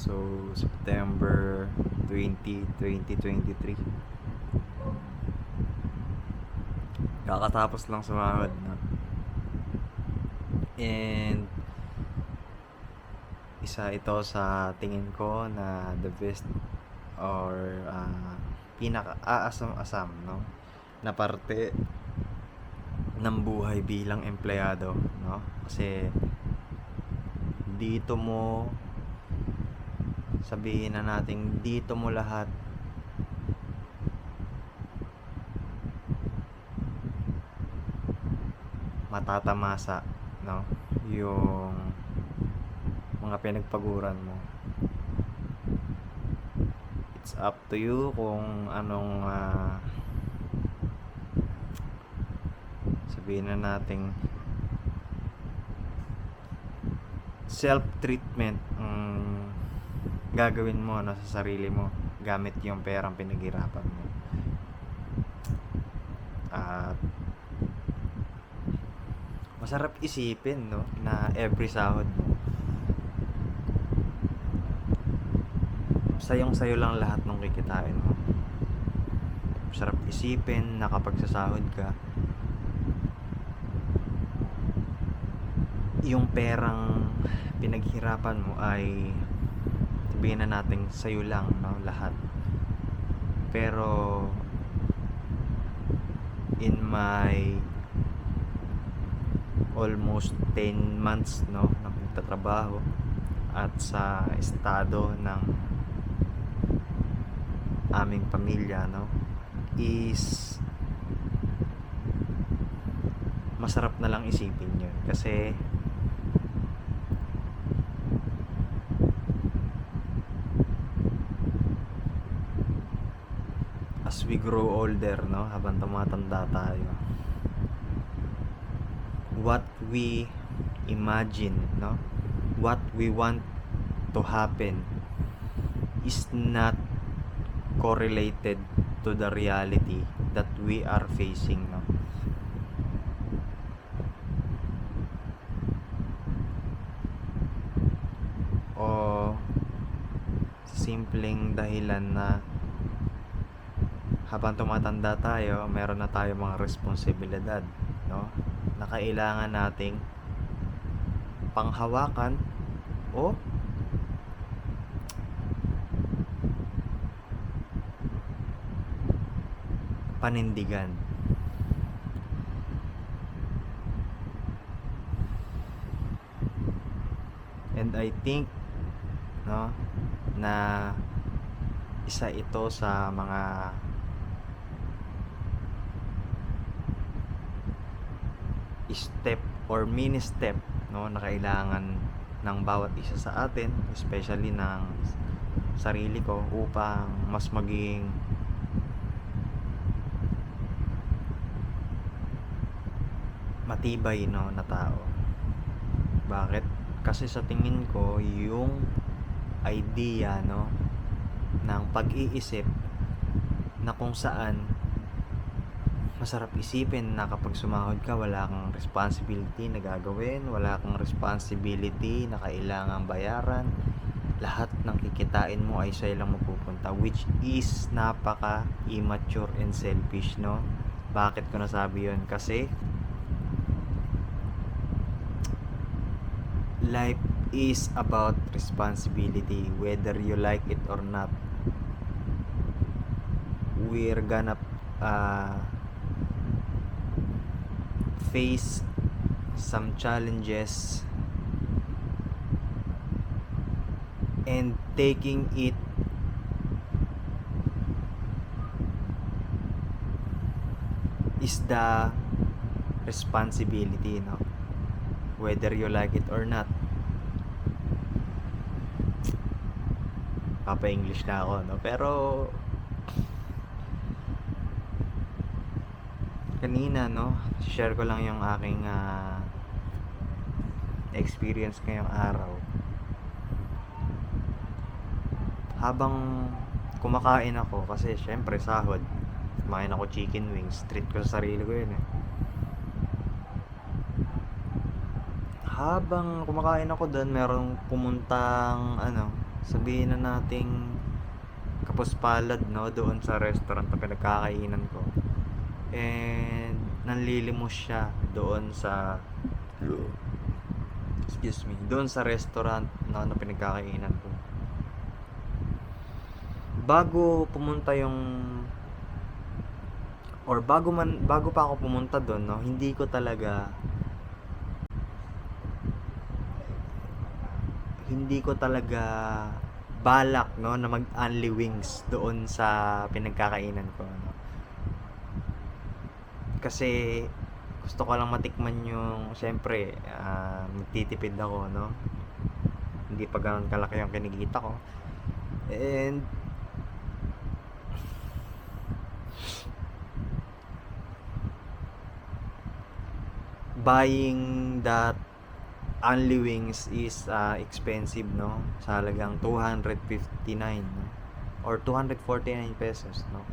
So, September 20, 2023. Kakatapos lang sumahod, no? And isa ito sa tingin ko na the best or pinaka-aasam-asam, no? Na parte ng buhay bilang empleyado, no? Kasi dito mo sabihin na natin dito mo lahat matatamasa, no? Yung mga pinagpaguran mo. It's up to you kung anong sabihin na nating self-treatment gagawin mo sa sarili mo gamit yung perang pinaghirapan mo. At masarap isipin, no, na every sahod mo sayong-sayo lang lahat ng kikitain mo. Masarap isipin na kapag sasahod ka, yung perang pinaghirapan mo ay sabihin na natin sa'yo lang, no, lahat. Pero in my almost 10 months, no, na pagtatrabaho at sa estado ng aming pamilya, no, is masarap na lang isipin yun kasi as we grow older, no, habang tumatanda tayo, what we imagine, no, what we want to happen is not correlated to the reality that we are facing, no. O simpleng dahilan na habang tumatanda tayo, meron na tayo mga responsibilidad, no, na kailangan nating panghawakan o panindigan. And I think, no, na isa ito sa mga step or mini step, no, na kailangan ng bawat isa sa atin, especially ng sarili ko, upang mas maging matibay, no, na tao. Bakit? Kasi sa tingin ko yung idea, no, ng pag-iisip na kung saan masarap isipin na kapag sumahod ka, wala kang responsibility na gagawin, wala kang responsibility na kailangang bayaran, lahat ng kikitain mo ay sa'yo lang mapupunta, which is napaka immature and selfish, no. Bakit ko nasabi yun? Kasi life is about responsibility, whether you like it or not. We're gonna face some challenges, and taking it is the responsibility, no, whether you like it or not. Papa-English na ako, no, pero kanina, no, share ko lang yung aking experience ngayong araw. Habang kumakain ako, kasi syempre sahod, kumain ako chicken wings, treat ko sa sarili ko yun eh. Habang kumakain ako doon, merong pumuntang sabihin na nating kapuspalad, no, doon sa restaurant na pinagkakainan ko. And nanlilimos siya doon sa doon sa restaurant, no, na pinagkakainan ko. Bago pumunta yung or bago pa ako pumunta doon, no, hindi ko talaga balak, no, na mag-only wings doon sa pinagkakainan ko, no. Kasi gusto ko lang matikman yung, syempre, magtitipid ako, no. Hindi pa ganoon kalaki yung kinikita ko. And buying that only wings is expensive, no, sa halagang 259, no, or 249 pesos, no.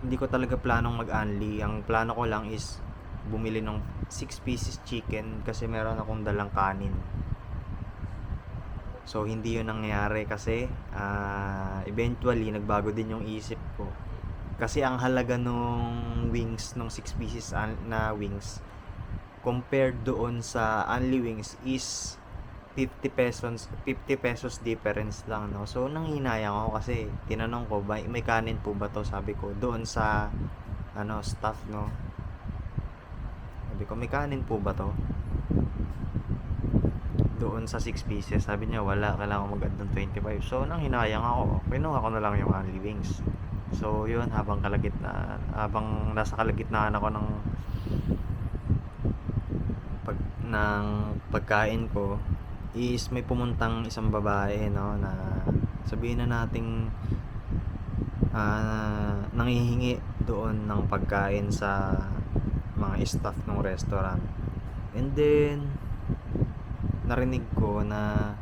Hindi ko talaga planong mag-only. Ang plano ko lang is bumili ng 6 pieces chicken kasi meron akong dalang kanin. So hindi yun nangyari kasi eventually nagbago din yung isip ko. Kasi ang halaga nung wings, nung 6 pieces na wings, compared doon sa only wings is 50 pesos difference lang, no. So nanghinayang ako kasi tinanong ko, may kanin po ba to, sabi ko doon sa staff, no. Sabi ko, may kanin po ba to doon sa 6 pieces? Sabi niya wala, kailangan ko mag-add ng 25. So nanghinayang ako, kinuha ko na lang yung only wings. So yun, habang nasa kalagitnaan ako ng pagkain ko, is may pumuntang isang babae, no, na sabihin na nating nanghihingi doon ng pagkain sa mga staff ng restaurant. And then narinig ko na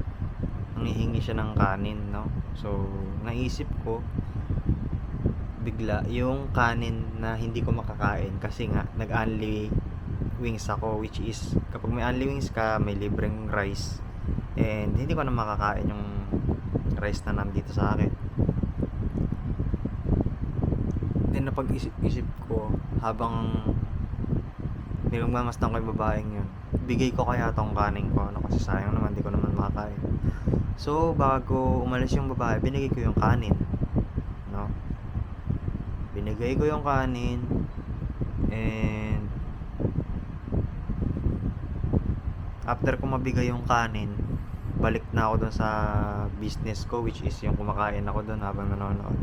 nanghihingi siya ng kanin, no. So naisip ko bigla yung kanin na hindi ko makakain kasi nga nag-only wings ako, which is kapag may only wings ka, may libreng rice, and hindi ko na makakain yung rice na nandito sa akin. Then napag-isip ko habang nilungmamasdan ko yung babaeng yun, bigay ko kaya tong kanin ko, no, kasi sayang naman, hindi ko naman makakain. So bago umalis yung babae, binigay ko yung kanin, no. Binigay ko yung kanin, and after ko mabigay yung kanin, balik na ako doon sa business ko, which is yung kumakain ako doon habang nanonood.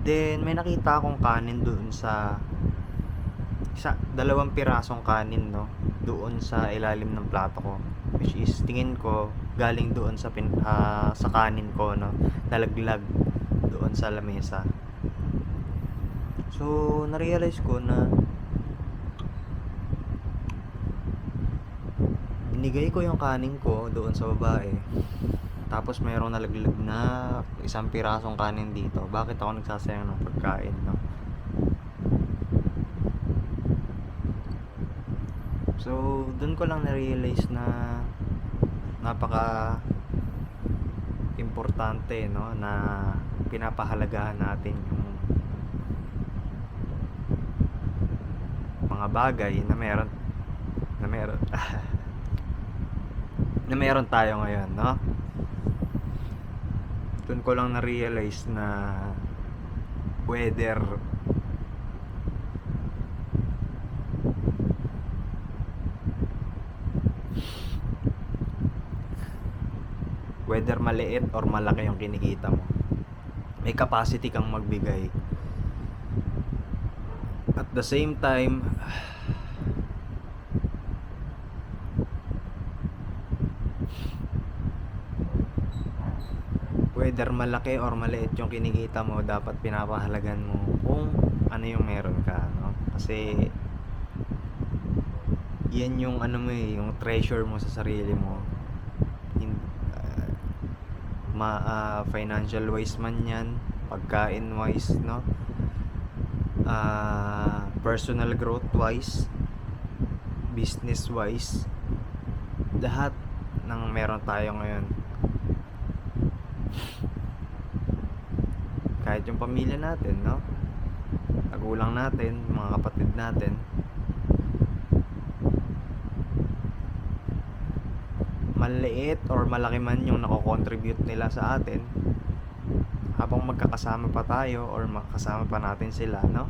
Then may nakita akong kanin doon sa dalawang pirasong kanin, no, doon sa ilalim ng plato ko, which is tingin ko galing doon sa kanin ko, no, nalaglag doon sa lamesa. So na-realize ko na binigay ko yung kanin ko doon sa babae, tapos mayroong nalaglag na isang pirasong kanin dito. Bakit ako nagsasayang ng pagkain, no? So doon ko lang na-realize na napaka importante, no, na pinapahalagahan natin yung mga bagay na meron na meron tayo ngayon, no. Doon ko lang na-realize na whether maliit or malaki yung kinikita mo, may capacity kang magbigay. At the same time, whether malaki or maliit yung kinikita mo, dapat pinapahalagan mo kung ano yung meron ka, no? Kasi yan yung yung treasure mo sa sarili mo. Financial wise man yan, pagkain wise, no, personal growth wise, business wise, lahat ng meron tayo ngayon, kahit yung pamilya natin, no, magulang natin, mga kapatid natin, maliit or malaki man yung nako-contribute nila sa atin habang magkakasama pa tayo or makakasama pa natin sila, no,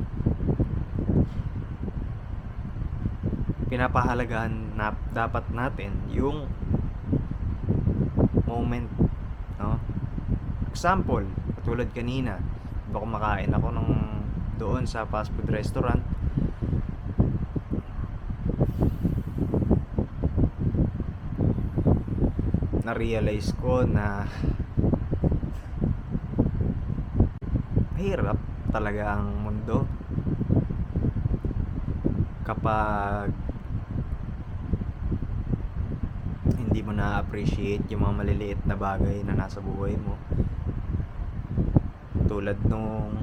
pinapahalagahan na dapat natin yung moment, no. Example, katulad kanina, diba kumakain ako doon sa fast food restaurant, na-realize ko na mahirap talaga ang mundo kapag hindi mo na-appreciate yung mga maliliit na bagay na nasa buhay mo. Tulad nung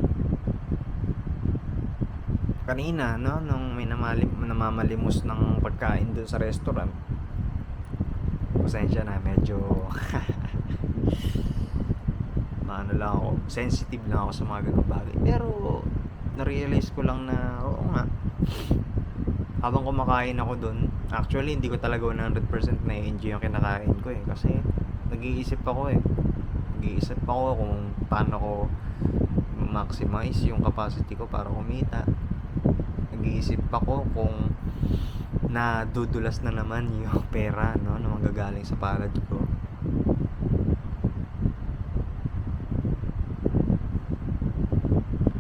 kanina, no, nung may namamalimos ng pagkain doon sa restaurant. Pasensya na, medyo maano lang ako, sensitive lang ako sa mga ganung bagay. Pero na-realize ko lang na oo nga, habang kumakain ako doon, actually hindi ko talaga 100% na-enjoy yung kinakain ko kasi nag-iisip ako kung paano ko maximize yung capacity ko para kumita. Nag-iisip ako kung nadudulas na naman yung pera, no, na manggagaling sa palad ko.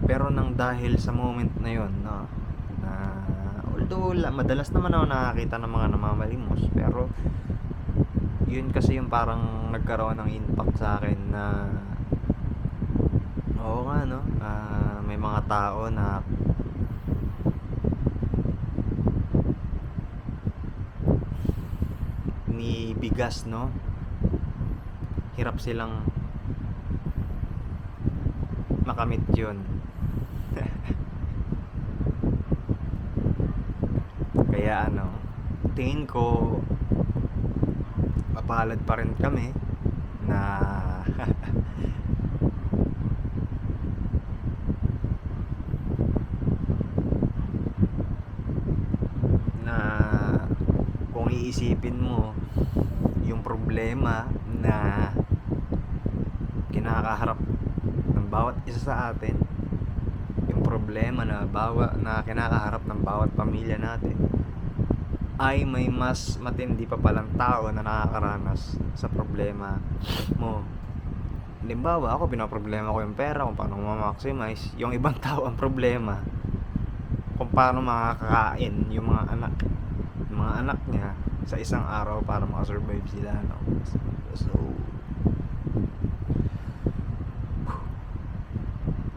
Pero nang dahil sa moment na yon, no, na although madalas naman ako nakakita ng mga namamalimos, pero yun kasi yung parang nagkaroon ng impact sa akin na oo nga, no, may mga tao na ni bigas, no, hirap silang makamit yun. Kaya tingin ko mapalad pa rin kami na na kung iisipin mo yung problema na kinakaharap ng bawat isa sa atin, yung problema na kinakaharap ng bawat pamilya natin, ay may mas matindi pa palang tao na nakakaranas sa problema mo. Halimbawa, ako pinaproblema ko yung pera, kung paano ma-maximize. Yung ibang tao ang problema kung paano makakain yung mga anak niya sa isang araw para makasurvive sila, no? So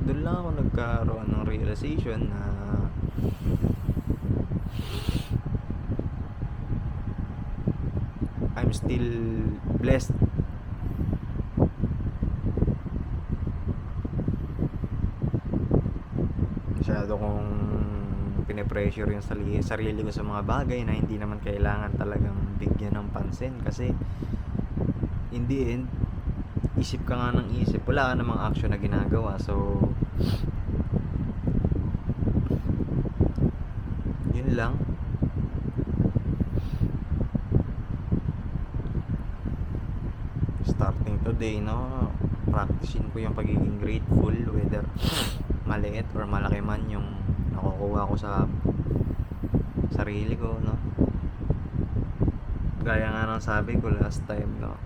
doon lang ako nagkaroon ng realization na I'm still blessed. Masyado kong pinipressure yung sarili ko sa mga bagay na hindi naman kailangan talagang bigyan ng pansin, kasi in the end, isip ka nga ng isip, wala ka namang action na ginagawa. So yun lang. Starting today, no, practicing ko yung pagiging grateful, whether maliit or malaki man yung nakukuha ko sa sarili ko, no. Gaya nga ng sabi ko last time, no,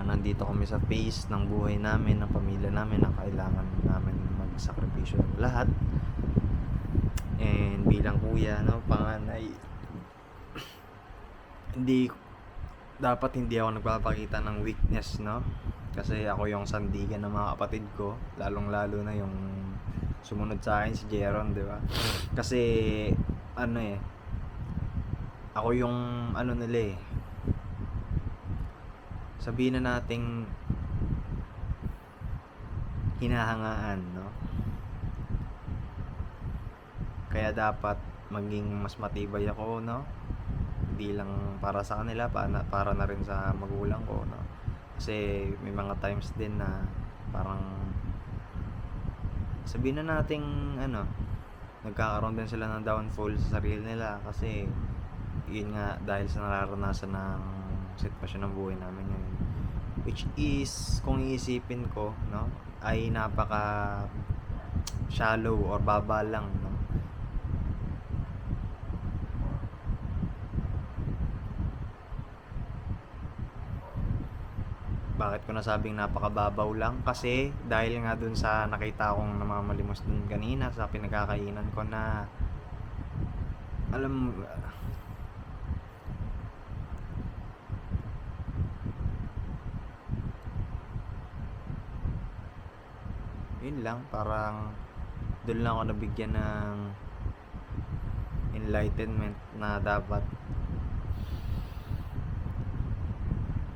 nandito kami sa phase ng buhay namin, ng pamilya namin, na kailangan namin magsakripisyo ng lahat. And bilang kuya, no, panganay, hindi ako nagpapakita ng weakness, no, kasi ako yung sandigan ng mga kapatid ko, lalong-lalo na yung sumunod sa akin, si Jeron, di ba? Kasi ako yung nila sabihin na nating hinahangaan, no? Kaya dapat maging mas matibay ako, 'no? Hindi lang para sa kanila, para na rin sa magulang ko, 'no? Kasi may mga times din na parang sabihin na nating ano, nagkakaroon din sila ng downfall sa sarili nila kasi yun nga dahil sa nararanasan ng sitwasyon ng buhay namin ngayon. Which is, kung iisipin ko, 'no, ay napaka shallow or baba lang, 'no? Bakit ko nasabing napakababaw lang? Kasi dahil nga dun sa nakita kong namamalimos dun kanina sa pinagkakainan ko na alam mo, yun lang, parang dun lang ako nabigyan ng enlightenment na dapat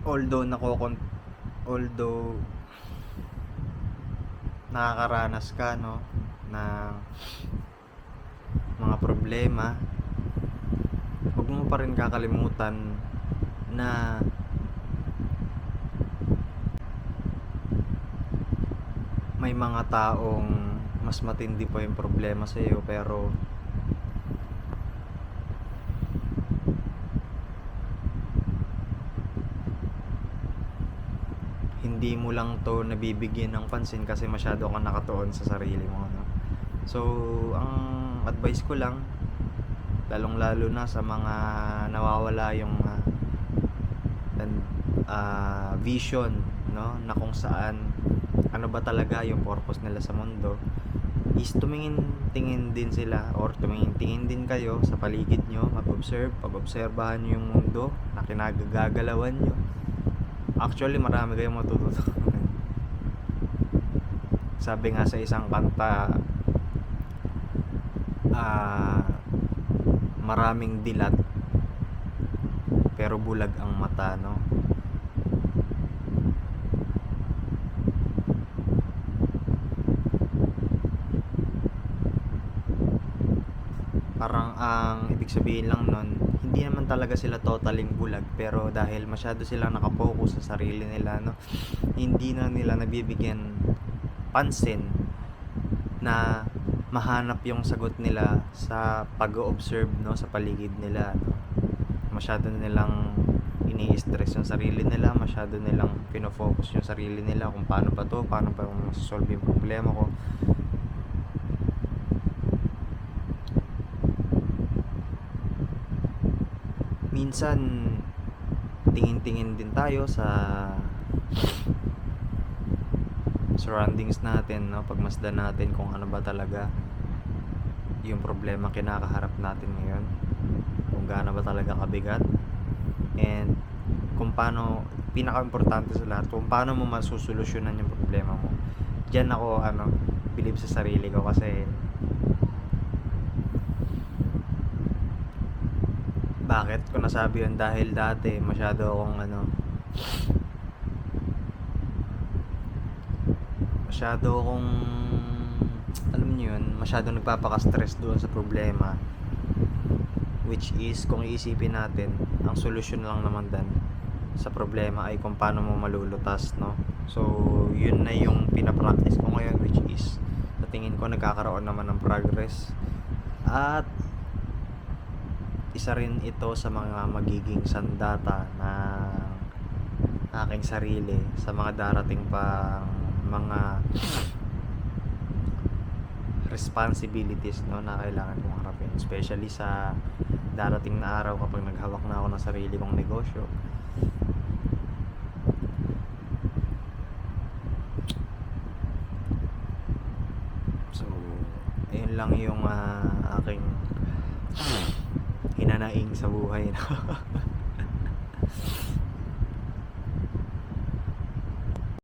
although nakakaranas ka, 'no, ng mga problema, huwag mo pa rin kakalimutan na may mga taong mas matindi pa yung problema sa iyo, pero hindi mo lang 'to nabibigyan ng pansin kasi masyado kang nakatuon sa sarili mo, 'no? So, ang advice ko lang, lalong-lalo na sa mga nawawala yung vision, 'no, na kung saan ano ba talaga yung purpose nila sa mundo, is tingin din sila or tingin din kayo sa paligid nyo, pag-obserbahan nyo yung mundo na kinagagalawan nyo. Actually, marami kayong matututunan. Sabi nga sa isang kanta, maraming dilat pero bulag ang mata, 'no? Parang ang ibig sabihin lang nun, hindi naman talaga sila totaling bulag, pero dahil masyado silang nakapokus sa sarili nila, 'no, hindi na nila nabibigyan pansin na mahanap yung sagot nila sa pag-o-observe, 'no, sa paligid nila, 'no. Masyado nilang ini-stress yung sarili nila, masyado nilang pino-focus yung sarili nila kung paano ba maso-solve yung problema ko. Minsan tingin-tingin din tayo sa surroundings natin, 'no, pagmasdan natin kung ano ba talaga yung problema kinakaharap natin ngayon, kung gaano ba talaga kabigat, and kung paano, pinaka-importante sa lahat, kung paano mo masusolusyunan yung problema mo. Diyan ako believe sa sarili ko kasi bakit ko nasabi yun? Dahil dati masyado akong alam niyo yun, masyado nagpapaka-stress doon sa problema, which is kung iisipin natin, ang solusyon lang naman sa problema ay kung paano mo malulutas, 'no? So yun na yung pinapractice ko ngayon, which is sa tingin ko nagkakaroon naman ng progress, at isa rin ito sa mga magiging sandata ng aking sarili sa mga darating pang mga responsibilities, 'no, na kailangan kong harapin, especially sa darating na araw kapag naghawak na ako ng sarili kong negosyo. So ayun lang yung aking hinanaing sa buhay, no?